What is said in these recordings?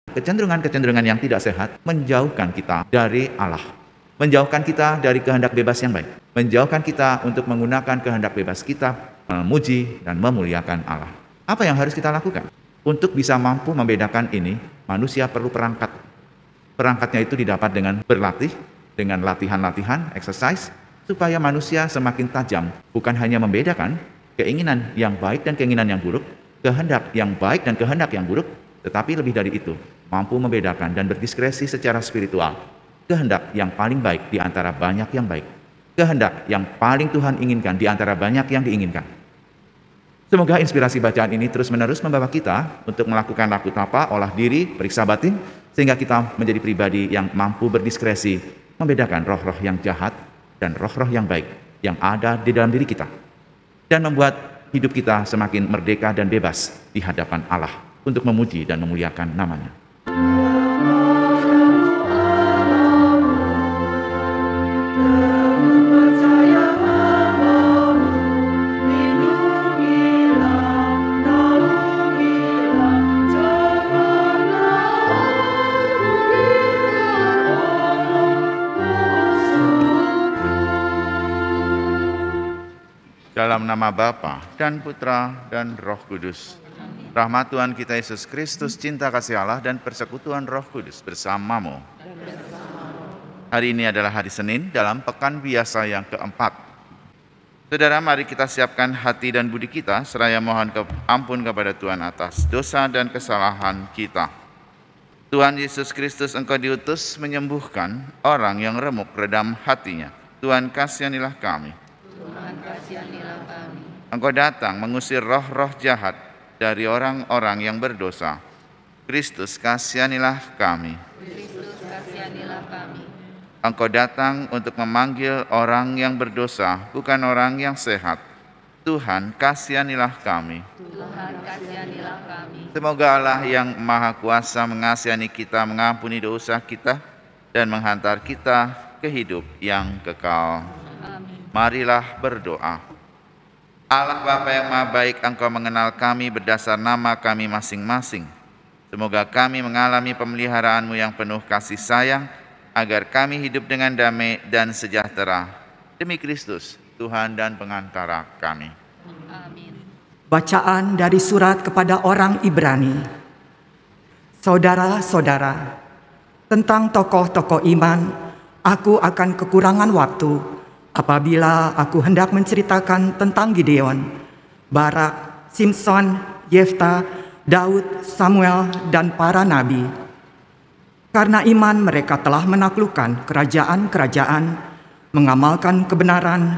Kecenderungan-kecenderungan yang tidak sehat menjauhkan kita dari Allah, menjauhkan kita dari kehendak bebas yang baik, menjauhkan kita untuk menggunakan kehendak bebas kita memuji dan memuliakan Allah. Apa yang harus kita lakukan? Untuk bisa mampu membedakan ini, manusia perlu perangkat. Perangkatnya itu didapat dengan berlatih, dengan latihan-latihan, exercise, supaya manusia semakin tajam, bukan hanya membedakan keinginan yang baik dan keinginan yang buruk, kehendak yang baik dan kehendak yang buruk, tetapi lebih dari itu, mampu membedakan dan berdiskresi secara spiritual, kehendak yang paling baik di antara banyak yang baik, kehendak yang paling Tuhan inginkan di antara banyak yang diinginkan. Semoga inspirasi bacaan ini terus-menerus membawa kita untuk melakukan laku tapa, olah diri, periksa batin, sehingga kita menjadi pribadi yang mampu berdiskresi, membedakan roh-roh yang jahat dan roh-roh yang baik yang ada di dalam diri kita, dan membuat hidup kita semakin merdeka dan bebas di hadapan Allah untuk memuji dan memuliakan namanya. Dalam nama Bapa dan Putra dan Roh Kudus. Rahmat Tuhan kita Yesus Kristus, cinta kasih Allah dan persekutuan Roh Kudus bersamamu. Hari ini adalah hari Senin dalam pekan biasa yang keempat. Saudara, mari kita siapkan hati dan budi kita seraya mohon ampun kepada Tuhan atas dosa dan kesalahan kita. Tuhan Yesus Kristus, Engkau diutus menyembuhkan orang yang remuk redam hatinya. Tuhan, kasihanilah kami. Engkau datang mengusir roh-roh jahat dari orang-orang yang berdosa. Kristus, kasihanilah kami. Engkau datang untuk memanggil orang yang berdosa, bukan orang yang sehat. Tuhan, kasihanilah kami. Semoga Allah yang Maha Kuasa mengasihani kita, mengampuni dosa kita, dan menghantar kita ke hidup yang kekal. Marilah berdoa. Allah Bapa yang Maha Baik, Engkau mengenal kami berdasar nama kami masing-masing. Semoga kami mengalami pemeliharaan-Mu yang penuh kasih sayang, agar kami hidup dengan damai dan sejahtera. Demi Kristus, Tuhan dan pengantara kami. Amin. Bacaan dari surat kepada orang Ibrani. Saudara-saudara, tentang tokoh-tokoh iman, aku akan kekurangan waktu apabila aku hendak menceritakan tentang Gideon, Barak, Simson, Yefta, Daud, Samuel, dan para nabi. Karena iman mereka telah menaklukkan kerajaan-kerajaan, mengamalkan kebenaran,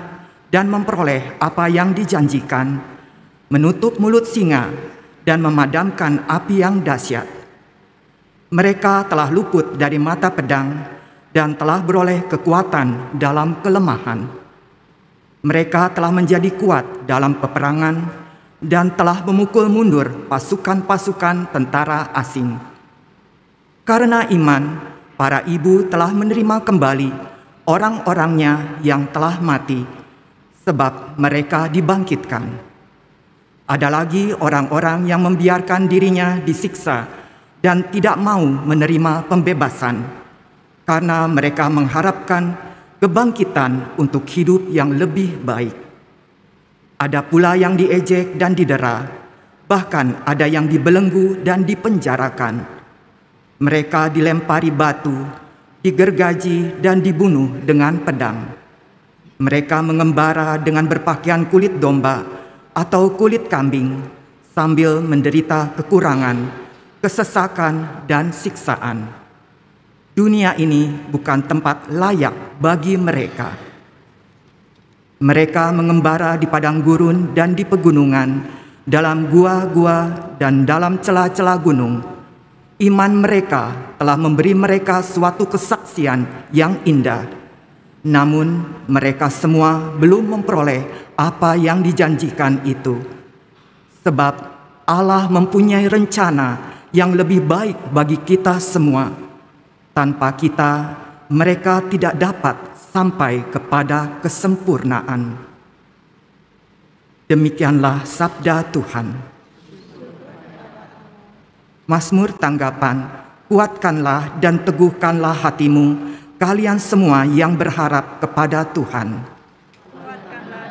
dan memperoleh apa yang dijanjikan, menutup mulut singa, dan memadamkan api yang dahsyat. Mereka telah luput dari mata pedang, dan telah beroleh kekuatan dalam kelemahan. Mereka telah menjadi kuat dalam peperangan dan telah memukul mundur pasukan-pasukan tentara asing. Karena iman, para ibu telah menerima kembali orang-orangnya yang telah mati, sebab mereka dibangkitkan. Ada lagi orang-orang yang membiarkan dirinya disiksa dan tidak mau menerima pembebasan, karena mereka mengharapkan kebangkitan untuk hidup yang lebih baik. Ada pula yang diejek dan didera, bahkan ada yang dibelenggu dan dipenjarakan. Mereka dilempari batu, digergaji dan dibunuh dengan pedang. Mereka mengembara dengan berpakaian kulit domba atau kulit kambing, sambil menderita kekurangan, kesesakan, dan siksaan. Dunia ini bukan tempat layak bagi mereka. Mereka mengembara di padang gurun dan di pegunungan, dalam gua-gua dan dalam celah-celah gunung. Iman mereka telah memberi mereka suatu kesaksian yang indah. Namun mereka semua belum memperoleh apa yang dijanjikan itu. Sebab Allah mempunyai rencana yang lebih baik bagi kita semua. Tanpa kita, mereka tidak dapat sampai kepada kesempurnaan. Demikianlah sabda Tuhan. Mazmur tanggapan Kuatkanlah dan teguhkanlah hatimu, kalian semua yang berharap kepada Tuhan.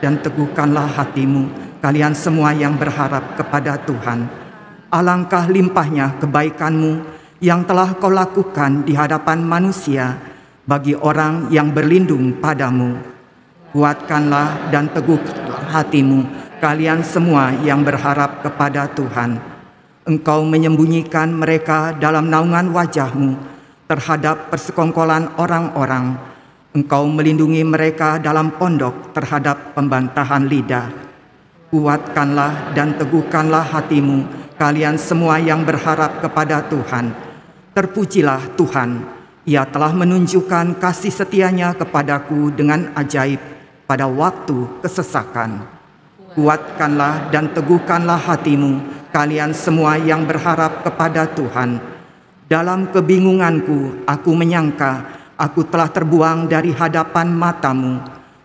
Dan teguhkanlah hatimu, kalian semua yang berharap kepada Tuhan. Alangkah limpahnya kebaikanmu yang telah kau lakukan di hadapan manusia bagi orang yang berlindung padamu. Kuatkanlah dan teguhkanlah hatimu, kalian semua yang berharap kepada Tuhan. Engkau menyembunyikan mereka dalam naungan wajah-Mu terhadap persekongkolan orang-orang. Engkau melindungi mereka dalam pondok terhadap pembantahan lidah. Kuatkanlah dan teguhkanlah hatimu, kalian semua yang berharap kepada Tuhan. Terpujilah Tuhan, Ia telah menunjukkan kasih setianya kepadaku dengan ajaib pada waktu kesesakan. Kuatkanlah dan teguhkanlah hatimu, kalian semua yang berharap kepada Tuhan. Dalam kebingunganku, aku menyangka aku telah terbuang dari hadapan matamu,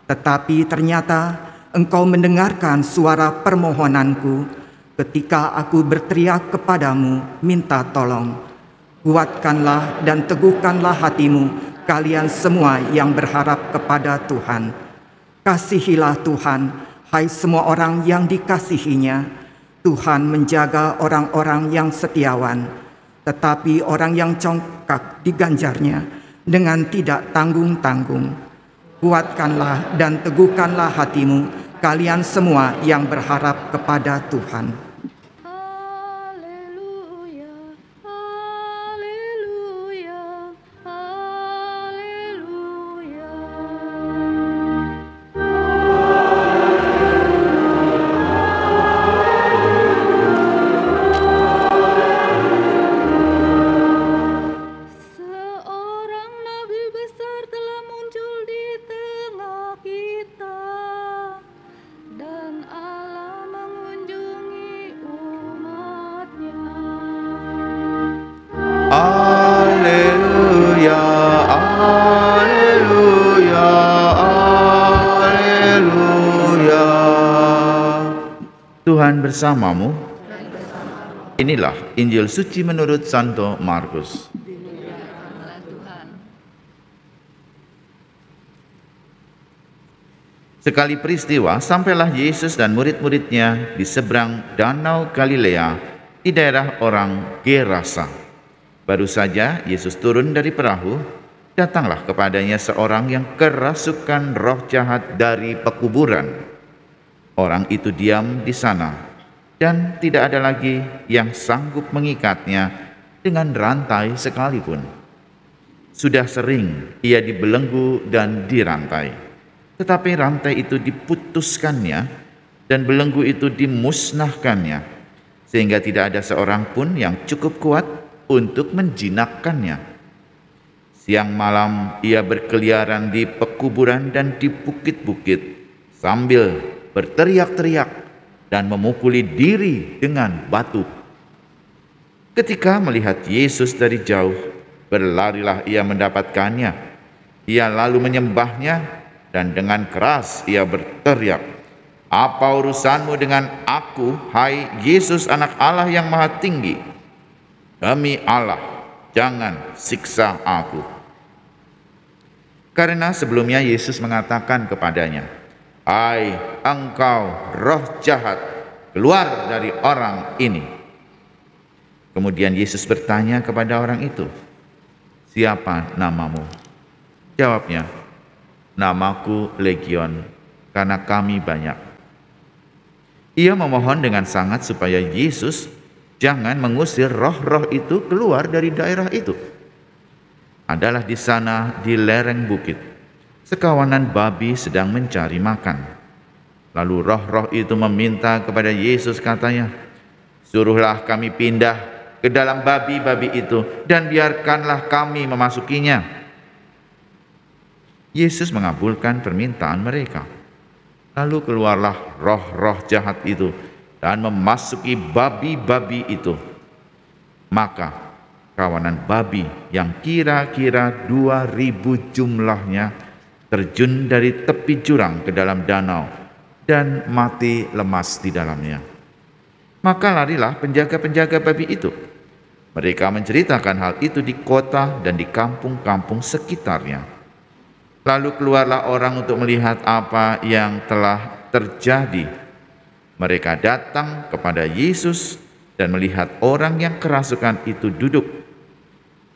tetapi ternyata Engkau mendengarkan suara permohonanku ketika aku berteriak kepadamu, minta tolong. Kuatkanlah dan teguhkanlah hatimu, kalian semua yang berharap kepada Tuhan. Kasihilah Tuhan, hai semua orang yang dikasihinya. Tuhan menjaga orang-orang yang setiawan, tetapi orang yang congkak diganjarnya dengan tidak tanggung-tanggung. Kuatkanlah dan teguhkanlah hatimu, kalian semua yang berharap kepada Tuhan. Haleluya, haleluya, haleluya. Seorang nabi besar telah muncul di tengah kita, dan Allah mengunjungi umatnya. Haleluya, haleluya, haleluya. Tuhan bersamamu. Inilah Injil suci menurut Santo Markus. Sekali peristiwa, sampailah Yesus dan murid-muridnya di seberang Danau Galilea di daerah orang Gerasa. Baru saja Yesus turun dari perahu, datanglah kepadanya seorang yang kerasukan roh jahat dari pekuburan. Orang itu diam di sana, dan tidak ada lagi yang sanggup mengikatnya dengan rantai sekalipun. Sudah sering ia dibelenggu dan dirantai, tetapi rantai itu diputuskannya dan belenggu itu dimusnahkannya, sehingga tidak ada seorang pun yang cukup kuat untuk menjinakkannya. Siang malam ia berkeliaran di pekuburan dan di bukit-bukit sambil berteriak-teriak dan memukuli diri dengan batu. Ketika melihat Yesus dari jauh, berlarilah ia mendapatkannya. Ia lalu menyembahnya dan dengan keras ia berteriak, "Apa urusanmu dengan aku, hai Yesus anak Allah yang maha tinggi? Demi Allah, jangan siksa aku." Karena sebelumnya Yesus mengatakan kepadanya, "Hai engkau roh jahat, keluar dari orang ini." Kemudian Yesus bertanya kepada orang itu, "Siapa namamu?" Jawabnya, "Namaku Legion, karena kami banyak." Ia memohon dengan sangat supaya Yesus jangan mengusir roh-roh itu keluar dari daerah itu. Adalah di sana di lereng bukit, sekawanan babi sedang mencari makan. Lalu roh-roh itu meminta kepada Yesus, katanya, "Suruhlah kami pindah ke dalam babi-babi itu dan biarkanlah kami memasukinya." Yesus mengabulkan permintaan mereka. Lalu keluarlah roh-roh jahat itu dan memasuki babi-babi itu. Maka kawanan babi yang kira-kira 2.000 jumlahnya terjun dari tepi jurang ke dalam danau dan mati lemas di dalamnya. Maka larilah penjaga-penjaga babi itu, Mereka menceritakan hal itu di kota dan di kampung-kampung sekitarnya. Lalu keluarlah orang untuk melihat apa yang telah terjadi. Mereka datang kepada Yesus dan melihat orang yang kerasukan itu duduk.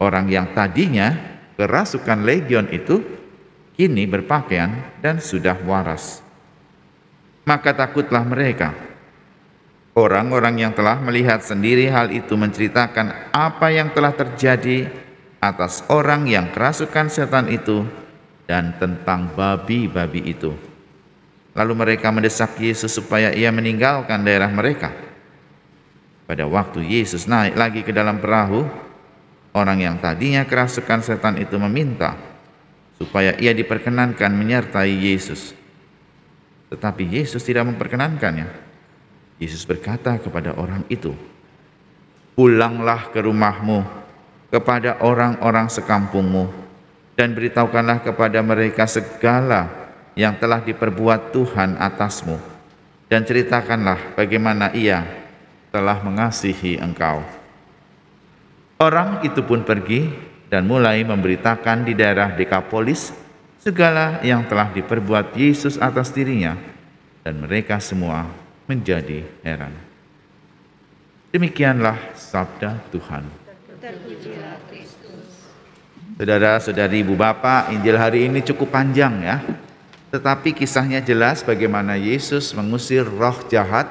Orang yang tadinya kerasukan legion itu kini berpakaian dan sudah waras. Maka takutlah mereka. Orang-orang yang telah melihat sendiri hal itu menceritakan apa yang telah terjadi atas orang yang kerasukan setan itu dan tentang babi-babi itu. Lalu mereka mendesak Yesus supaya ia meninggalkan daerah mereka. Pada waktu Yesus naik lagi ke dalam perahu, orang yang tadinya kerasukan setan itu meminta supaya ia diperkenankan menyertai Yesus. Tetapi Yesus tidak memperkenankannya. Yesus berkata kepada orang itu, "Pulanglah ke rumahmu, kepada orang-orang sekampungmu, dan beritahukanlah kepada mereka segala yang telah diperbuat Tuhan atasmu, dan ceritakanlah bagaimana Ia telah mengasihi engkau." Orang itu pun pergi dan mulai memberitakan di daerah Dekapolis segala yang telah diperbuat Yesus atas dirinya, dan mereka semua menjadi heran. Demikianlah sabda Tuhan. Terpujilah Kristus. Saudara-saudari, Ibu Bapak, Injil hari ini cukup panjang ya. Tetapi kisahnya jelas bagaimana Yesus mengusir roh jahat.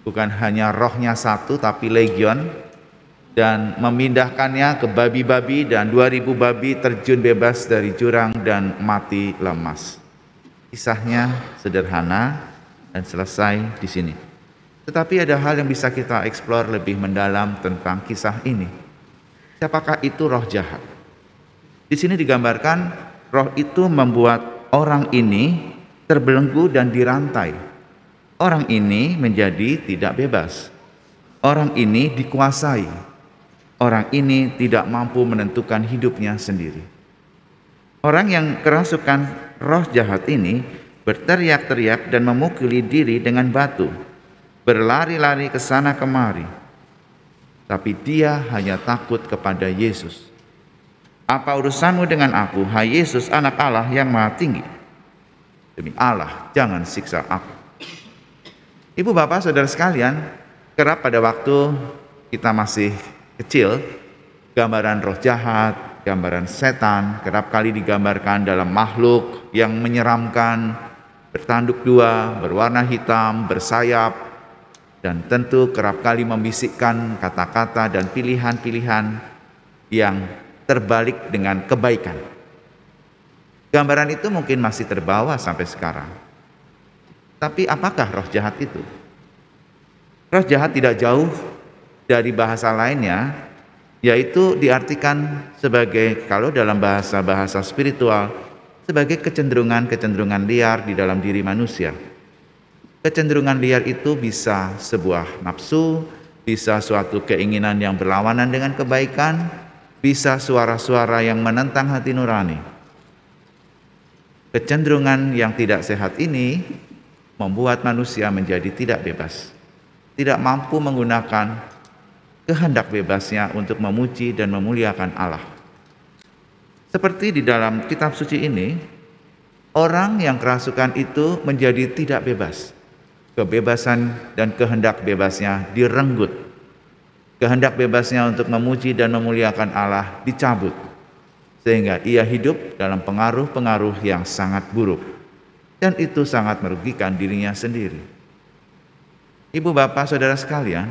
Bukan hanya rohnya satu tapi legion. Dan memindahkannya ke babi-babi, dan 2000 babi terjun bebas dari jurang dan mati lemas. Kisahnya sederhana dan selesai di sini. Tetapi ada hal yang bisa kita eksplor lebih mendalam tentang kisah ini. Siapakah itu roh jahat? Di sini digambarkan roh itu membuat orang ini terbelenggu dan dirantai. Orang ini menjadi tidak bebas. Orang ini dikuasai. Orang ini tidak mampu menentukan hidupnya sendiri. Orang yang kerasukan roh jahat ini berteriak-teriak dan memukuli diri dengan batu, berlari-lari ke sana kemari. Tapi dia hanya takut kepada Yesus. "Apa urusanmu dengan aku, hai Yesus, anak Allah yang maha tinggi? Demi Allah, jangan siksa aku." Ibu, Bapak, Saudara sekalian, kerap pada waktu kita masih kecil, gambaran roh jahat, gambaran setan kerap kali digambarkan dalam makhluk yang menyeramkan, bertanduk dua, berwarna hitam, bersayap, dan tentu kerap kali membisikkan kata-kata dan pilihan-pilihan yang terbalik dengan kebaikan. Gambaran itu mungkin masih terbawa sampai sekarang. Tapi apakah roh jahat itu? Roh jahat tidak jauh dari bahasa lainnya, yaitu diartikan sebagai, kalau dalam bahasa spiritual, sebagai kecenderungan-kecenderungan liar di dalam diri manusia. Kecenderungan liar itu bisa sebuah nafsu, bisa suatu keinginan yang berlawanan dengan kebaikan, bisa suara-suara yang menentang hati nurani. Kecenderungan yang tidak sehat ini membuat manusia menjadi tidak bebas, tidak mampu menggunakan kehendak bebasnya untuk memuji dan memuliakan Allah. Seperti di dalam kitab suci ini, orang yang kerasukan itu menjadi tidak bebas. Kebebasan dan kehendak bebasnya direnggut. Kehendak bebasnya untuk memuji dan memuliakan Allah dicabut. Sehingga ia hidup dalam pengaruh-pengaruh yang sangat buruk. Dan itu sangat merugikan dirinya sendiri. Ibu, Bapak, Saudara sekalian,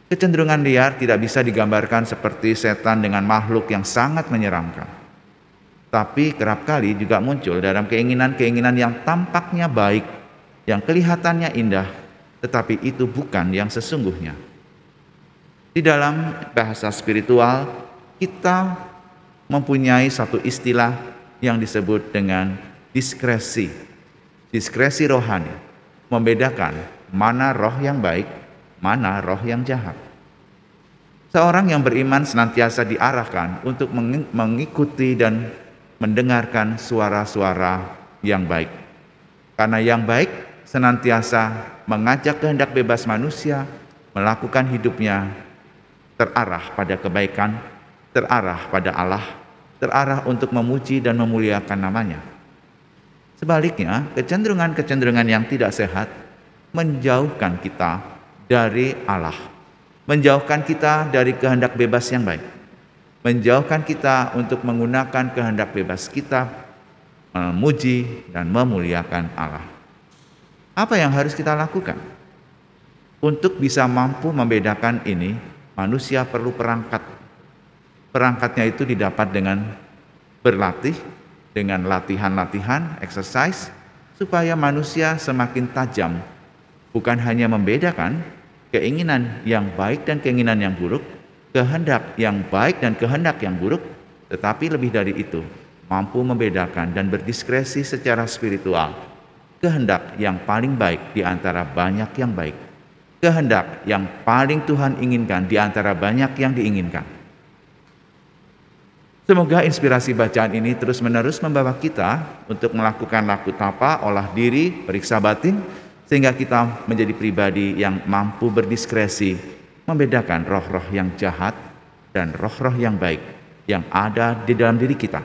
kecenderungan liar tidak bisa digambarkan seperti setan dengan makhluk yang sangat menyeramkan. Tapi kerap kali juga muncul dalam keinginan-keinginan yang tampaknya baik, yang kelihatannya indah, tetapi itu bukan yang sesungguhnya. Di dalam bahasa spiritual, kita mempunyai satu istilah yang disebut dengan diskresi. Diskresi rohani, membedakan mana roh yang baik, mana roh yang jahat. Seorang yang beriman senantiasa diarahkan untuk mengikuti dan mendengarkan suara-suara yang baik. Karena yang baik senantiasa mengajak kehendak bebas manusia melakukan hidupnya terarah pada kebaikan, terarah pada Allah, terarah untuk memuji dan memuliakan namanya. Sebaliknya, kecenderungan-kecenderungan yang tidak sehat menjauhkan kita dari Allah, menjauhkan kita dari kehendak bebas yang baik, menjauhkan kita untuk menggunakan kehendak bebas kita memuji dan memuliakan Allah. Apa yang harus kita lakukan? Untuk bisa mampu membedakan ini, manusia perlu perangkat. Perangkatnya itu didapat dengan berlatih, dengan latihan-latihan, exercise, supaya manusia semakin tajam, bukan hanya membedakan keinginan yang baik dan keinginan yang buruk, kehendak yang baik dan kehendak yang buruk, tetapi lebih dari itu, mampu membedakan dan berdiskresi secara spiritual, kehendak yang paling baik di antara banyak yang baik, kehendak yang paling Tuhan inginkan di antara banyak yang diinginkan. Semoga inspirasi bacaan ini terus-menerus membawa kita untuk melakukan laku tapa, olah diri, periksa batin, sehingga kita menjadi pribadi yang mampu berdiskresi, membedakan roh-roh yang jahat dan roh-roh yang baik yang ada di dalam diri kita,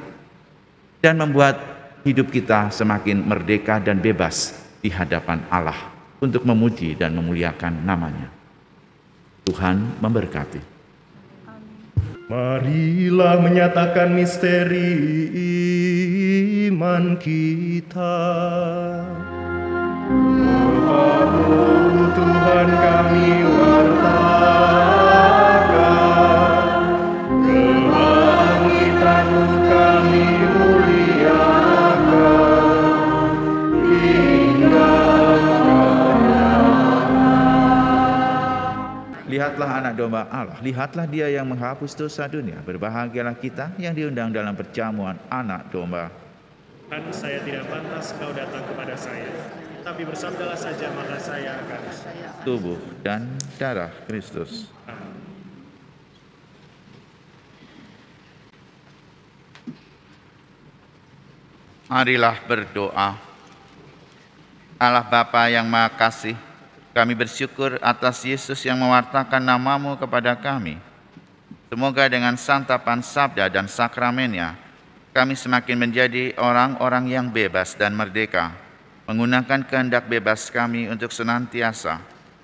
dan membuat hidup kita semakin merdeka dan bebas di hadapan Allah untuk memuji dan memuliakan namanya. Tuhan memberkati. Marilah menyatakan misteri iman kita. Bapa Tuhan kami wartakan, kebangkitan-Mu kami muliakan, hingga Lihatlah anak domba Allah, lihatlah dia yang menghapus dosa dunia. Berbahagialah kita yang diundang dalam perjamuan anak domba. Kan saya tidak pantas kau datang kepada saya, tapi bersabdalah saja maka saya akan. Tubuh dan darah Kristus. Marilah berdoa. Allah Bapa yang Maha Kasih, kami bersyukur atas Yesus yang mewartakan nama-Mu kepada kami. Semoga dengan santapan sabda dan sakramennya, kami semakin menjadi orang-orang yang bebas dan merdeka, menggunakan kehendak bebas kami untuk senantiasa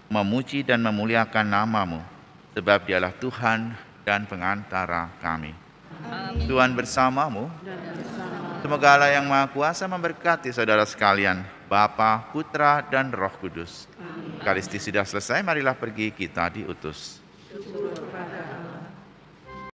memuji dan memuliakan nama-Mu, sebab Dialah Tuhan dan pengantara kami. Tuhan bersama-Mu. Semoga Allah yang Maha Kuasa memberkati saudara sekalian, Bapa, Putra, dan Roh Kudus. Ekaristi sudah selesai, marilah pergi kita diutus.